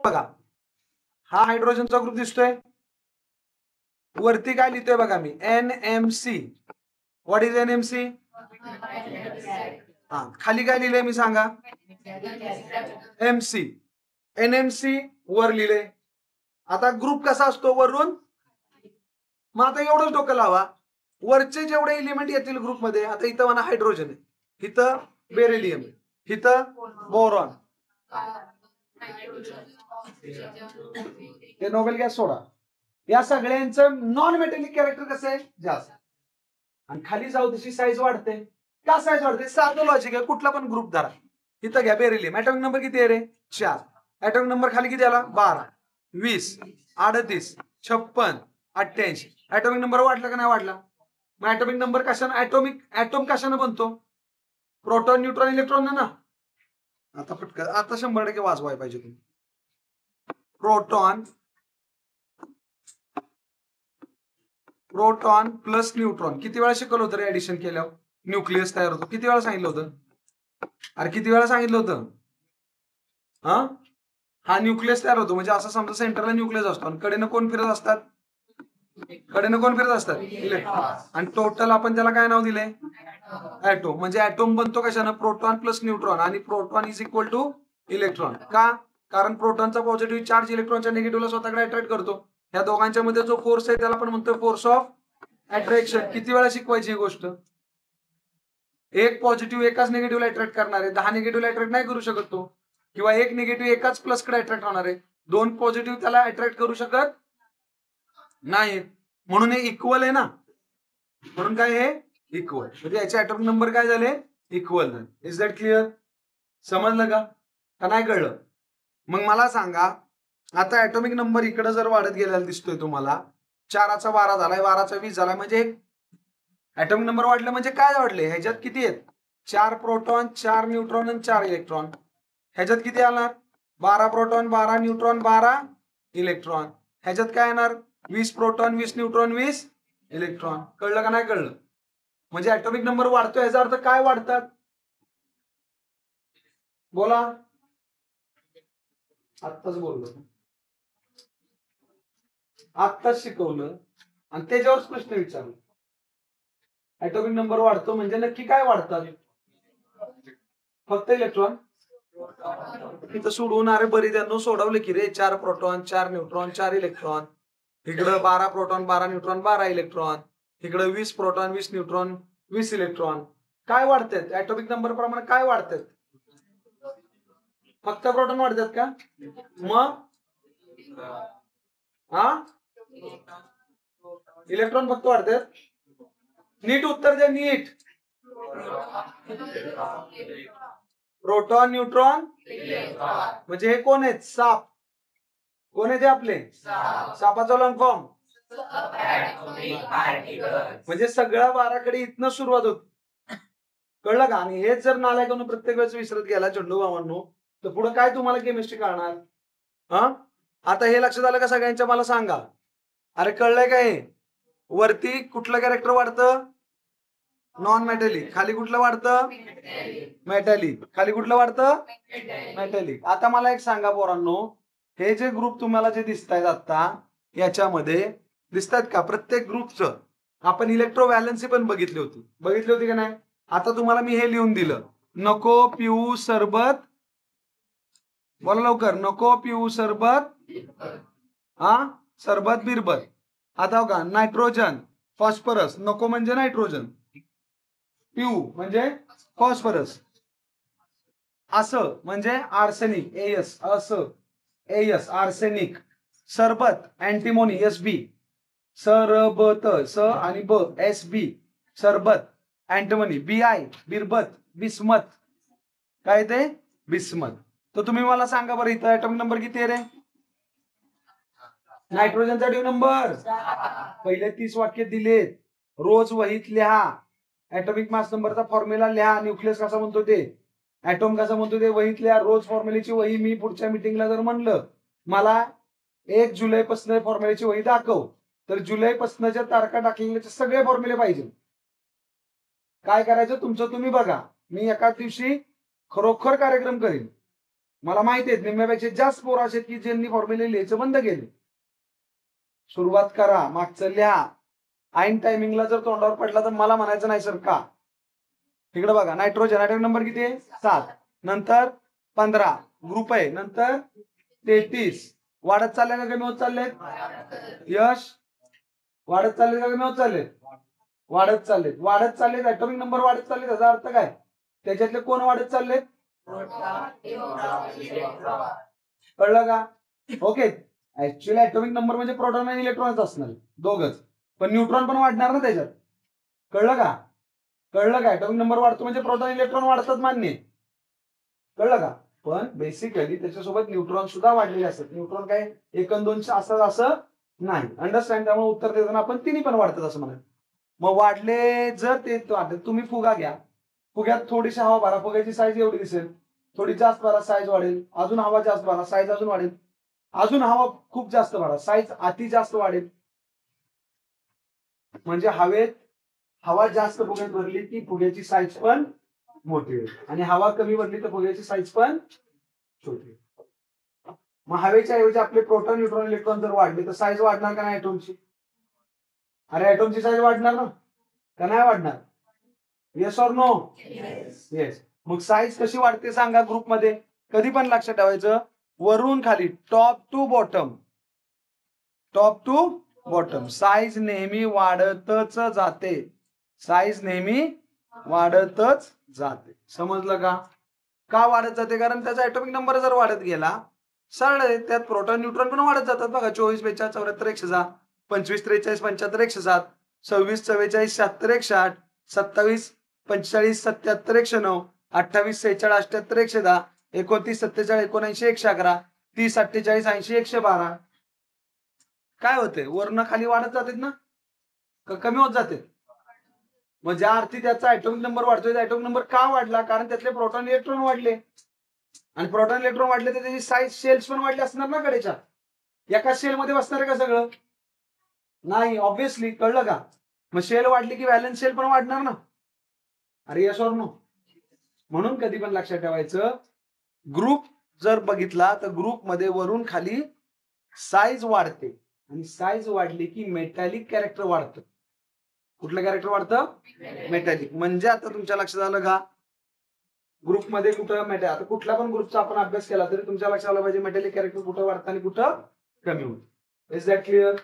बघा हा हायड्रोजनचा ग्रुप दिसतोय, वरती काय लिहितोय बघा मी NMC. What is NMC? हा, खाली काय लिहिलंय मी सांगा? MC. NMC वर लिहिले. आता ग्रुप कसा असतो वरून, मग आता एवढंच डोकं लावा, वरचे जेवढे एलिमेंट येतील ग्रुपमध्ये, आता इथं म्हणा हायड्रोजन आहे, इथं बेरिलियम आहे, इथं बोरॉन, ते नोबेल गॅस सोडा, या सगळ्यांचं नॉन मेटॅलिक कॅरेक्टर कसं आहे? जास्त. आणि खाली जाऊ तशी साईज वाढते. का साईज वाढते? साधं लॉजिक आहे. कुठला पण ग्रुप धरा, इथं घ्या बेरिलियम, ऍटॉमिक नंबर किती आहे रे? 4. ऍटॉमिक नंबर खाली किती आला? 12, 20, 38, 56, 88. ऍटॉमिक नंबर वाढला का नाही वाढला? मग ऍटॉमिक नंबर कशाने, ऍटॉम कशाने बनतो? प्रोटॉन, न्यूट्रॉन, इलेक्ट्रॉन ना. आता पटकन, आता 100% वाजवाय पाहिजे तुम्ही. Proton plus neutron. किती वेळा शिकवलं होतं रे ऍडिशन केल्यावर? न्यूक्लियस तयार होतो. किती वेळा सांगितलं होतं? अरे किती वेळा सांगितलं होतं? हा न्यूक्लियस तयार होतो, म्हणजे असं समजा सेंटरला न्यूक्लियस असतो आणि कडेनं कोण फिरत असतात? कडेनं कोण फिरत असतात? इलेक्ट्रॉन. आणि टोटल आपण त्याला काय नाव दिले? ऍटोम. म्हणजे ऍटोम बनतो कशानं? Proton plus neutron. आणि proton is equal to electron. का? कारण प्रोटॉनचा पॉझिटिव्ह चार्ज इलेक्ट्रॉनच्या निगेटिव्हला स्वतःकडे अट्रॅक्ट करतो. या दोघांच्या मध्ये जो फोर्स आहे त्याला आपण म्हणतो फोर्स ऑफ अट्रॅक्शन. किती वेळा शिकवायची ही गोष्ट? एक पॉझिटिव्ह एकाच निगेटिव्हला अट्रॅक्ट करणार आहे, 10 निगेटिव्हला अट्रॅक्ट नाही करू शकत तो. किंवा एक निगेटिव्ह एकाच प्लस कडे अट्रॅक्ट होणार आहे, 2 पॉझिटिव्ह त्याला अट्रॅक्ट करू शकत नाही. म्हणून हे इक्वल आहे ना, म्हणून काय हे इक्वल, म्हणजे याचे ऍटॉमिक नंबर काय झाले? इक्वल झाले. Is that clear? समजलं का नाही कळलं? मग मला सांगा, आता ऍटॉमिक नंबर इकडे जर वाढत गेलेला दिसतोय तुम्हाला, 4चा 12 झालाय, 12चा 20 झालाय, म्हणजे ऍटॉमिक नंबर वाढलं म्हणजे काय वाढले? ह्याच्यात किती आहेत? 4 प्रोटॉन, 4 न्यूट्रॉन आणि 4 इलेक्ट्रॉन. ह्याच्यात किती आणार? 12 प्रोटॉन, 12 न्यूट्रॉन, 12 इलेक्ट्रॉन. ह्याच्यात काय येणार? 20 प्रोटॉन, 20 न्यूट्रॉन, 20 इलेक्ट्रॉन. कळलं का नाही कळलं? म्हणजे ऍटॉमिक नंबर वाढतोय याचा अर्थ काय वाढतात? बोला. आत्ताच बोललो, आत्ताच शिकवलं आणि त्याच्यावर प्रश्न विचारला. ऍटॉमिक नंबर वाढतो म्हणजे नक्की काय वाढतात? फक्त इलेक्ट्रॉन. तिथं सोडवून अरे बरी त्यांना सोडवले की रे, 4 प्रोटॉन, 4 न्यूट्रॉन, 4 इलेक्ट्रॉन. इकडं 12 प्रोटॉन, 12 न्यूट्रॉन, 12 इलेक्ट्रॉन. इकडं 20 प्रोटॉन, 20 न्यूट्रॉन, 20 इलेक्ट्रॉन. काय वाढतात ऍटॉमिक नंबर प्रमाणे? काय वाढतात? फक्त प्रोटॉन वाढतात का? मग इलेक्ट्रॉन फक्त वाढतात? नीट उत्तर द्या, नीट. प्रोटॉन, न्यूट्रॉन, म्हणजे हे कोण आहेत? साप. कोण आहे ते आपले? सापाचा लॉंग फॉर्म म्हणजे सगळ्या 12कडे इथनं सुरुवात होती. कळलं का? आणि हेच जर नालायकांनो प्रत्येक वेळेस विसरत गेला चंडू बाबांनो, तर पुढे काय तुम्हाला केमिस्ट्री कळणार? आता हे लक्षात आलं का सगळ्यांच्या? मला सांगा. अरे कळलंय का हे? वरती कुठलं कॅरेक्टर वाढतं? Non metallic. खाली कुठलं वाढतं? मेटॅलिक. खाली कुठलं वाढतं? मेटॅलिक. आता मला एक सांगा पोरांनो, हे जे ग्रुप तुम्हाला जे दिसत आहेत आता, याच्यामध्ये दिसतात का प्रत्येक ग्रुपचं आपण इलेक्ट्रोव्हॅलन्सी पण बघितली होती का नाही? आता तुम्हाला मी हे लिहून दिलं, नको पिऊ सरबत. बोला लवकर, नको पिऊ सरबत. सरबत बिरबत. आता का नायट्रोजन, फॉस्फरस. नको म्हणजे नायट्रोजन, पिऊ म्हणजे फॉस्फरस, असं म्हणजे आर्सेनिक, एस. असं एस आर्सेनिक. सरबत अँटीमोनी, SB. सरबत स आणि ब, SB सरबत. अँटीमोनी BI बिरबत, बिस्मत. काय ते? बिस्मत. तर तुम्ही मला सांगा बरं, इथं ऍटॉमिक नंबर किती आहे रे? नायट्रोजनचा डी नंबर पहिले 30 वाक्य दिलेत, रोज वहीत लिहा. ऍटॉमिक मास नंबरचा फॉर्म्युला लिहा. न्यूक्लियस कसा म्हणतो ते, ऍटॉम कसा म्हणतो ते वहीत लिहा. रोज फॉर्म्युलेची वही मी पुढच्या मीटिंगला जर म्हणलं मला 1 जुलैपासून फॉर्म्युलेची वही दाखव, तर जुलैपासूनच्या तारखा टाकलेले सगळे फॉर्म्युले पाहिजे. काय करायचं तुमचं तुम्ही बघा. मी एकाच दिवशी खरोखर कार्यक्रम करीन. मला माहिती आहे निम्म्यापेक्षा जास्त पोरं असे की ज्यांनी फॉर्म्युले लिहायचं बंद केले. सुरुवात करा, मागचं लिहा. ऐन टायमिंगला जर तोंडावर पडला तर मला म्हणायचं नाही सर का. इकडे बघा, नायट्रोजन ॲटॉमिक नंबर किती आहे? 7, नंतर 15 ग्रुप आहे, नंतर 33. वाढत चालले का कमी होत चालले? यश, वाढत चालले का कमी होत चालले? वाढत चाललेत. वाढत चाललेत, ॲटॉमिक नंबर वाढत चालले. त्याचा अर्थ काय? त्याच्यातले कोण वाढत चाललेत? कळलं का? ओके. ऍक्च्युअली ॲटॉमिक नंबर म्हणजे प्रोटॉन आणि इलेक्ट्रॉनच असणार दोघच, पण न्यूट्रॉन पण वाढणार ना त्याच्यात. कळलं का? कळलं का? ॲटॉमिक नंबर वाढतो म्हणजे प्रोटॉन इलेक्ट्रॉन वाढतात, मान्य. कळलं का? पण बेसिकली त्याच्यासोबत न्यूट्रॉन सुद्धा वाढलेले असतात. न्यूट्रॉन काय 1 आणि 2 असतात असं नाही. अंडरस्टँड? त्यामुळे उत्तर देताना आपण तिन्ही पण वाढतात असं म्हणा. मग वाढले जर ते तुम्ही फुगा घ्या, फुग्यात थोडीशी हवा भरा, फुग्याची साईज एवढी दिसेल. थोडी जास्त भरा, साईज वाढेल. अजून हवा जास्त भरा, साईज अजून वाढेल. अजून हवा खूप जास्त भरा, साईज अति जास्त वाढेल. म्हणजे हवेत हवा जास्त फुग्यात भरली की फुग्याची साईज पण मोठी होईल, आणि हवा कमी भरली तर फुग्याची साईज पण छोटी. मग हवेच्या ऐवजी आपले प्रोटॉन, न्यूट्रॉन, इलेक्ट्रॉन जर वाढले तर साईज वाढणार का नाही ॲटॉमची? अरे ॲटॉमची साईज वाढणार ना, का नाही वाढणार? Yes or no? येस. मग साईज कशी वाढते सांगा ग्रुपमध्ये? कधी पण लक्षात ठेवायचं, वरून खाली, top to bottom. Top to bottom size नेहमी वाढतच जाते. साईज नेहमी वाढतच जाते. समजलं का? का वाढत जाते? कारण त्याचा ॲटॉमिक नंबर जर वाढत गेला, सरळ त्यात प्रोटॉन, न्यूट्रॉन पण वाढत जातात बघा. 24, 42, 74, 110, 25, 43, 75, 107, 26, 44, 76, 108, 27, 45, 77, 109, 28, 46, 78, 110, 29, 47, 79, 111, 30, 48, 80, 112. काय होते? वरनं खाली वाढत जातात ना, का कमी होत जाते? मग ज्या अर्थी त्याचा ॲटॉमिक नंबर वाढतोय, ॲटॉमिक नंबर का वाढला? कारण त्यातले प्रोटॉन, इलेक्ट्रॉन वाढले, आणि प्रोटॉन, इलेक्ट्रॉन वाढले तर त्याची साईज, शेल्स पण वाढले असणार ना कडेच्या. एका शेल मध्ये बसणार आहे का सगळं? नाही, ऑब्व्हियसली. कळलं का? मग शेल वाढली की व्हॅलन्स शेल पण वाढणार ना. अरे यस ऑर नो? म्हणून कधी पण लक्षात ठेवायचं, ग्रुप जर बघितला तर ग्रुप मध्ये वरून खाली साईज वाढते, आणि साईज वाढली की मेटॅलिक कॅरेक्टर वाढतं. कुठलं कॅरेक्टर वाढतं? मेटॅलिक. म्हणजे आता तुमच्या लक्षात आलं का? ग्रुपमध्ये कुठं आता कुठला पण ग्रुपचा आपण अभ्यास केला तरी तुमच्या लक्षात आलं पाहिजे मेटॅलिक कॅरेक्टर कुठं वाढतं आणि कुठं कमी होतं. Is that clear?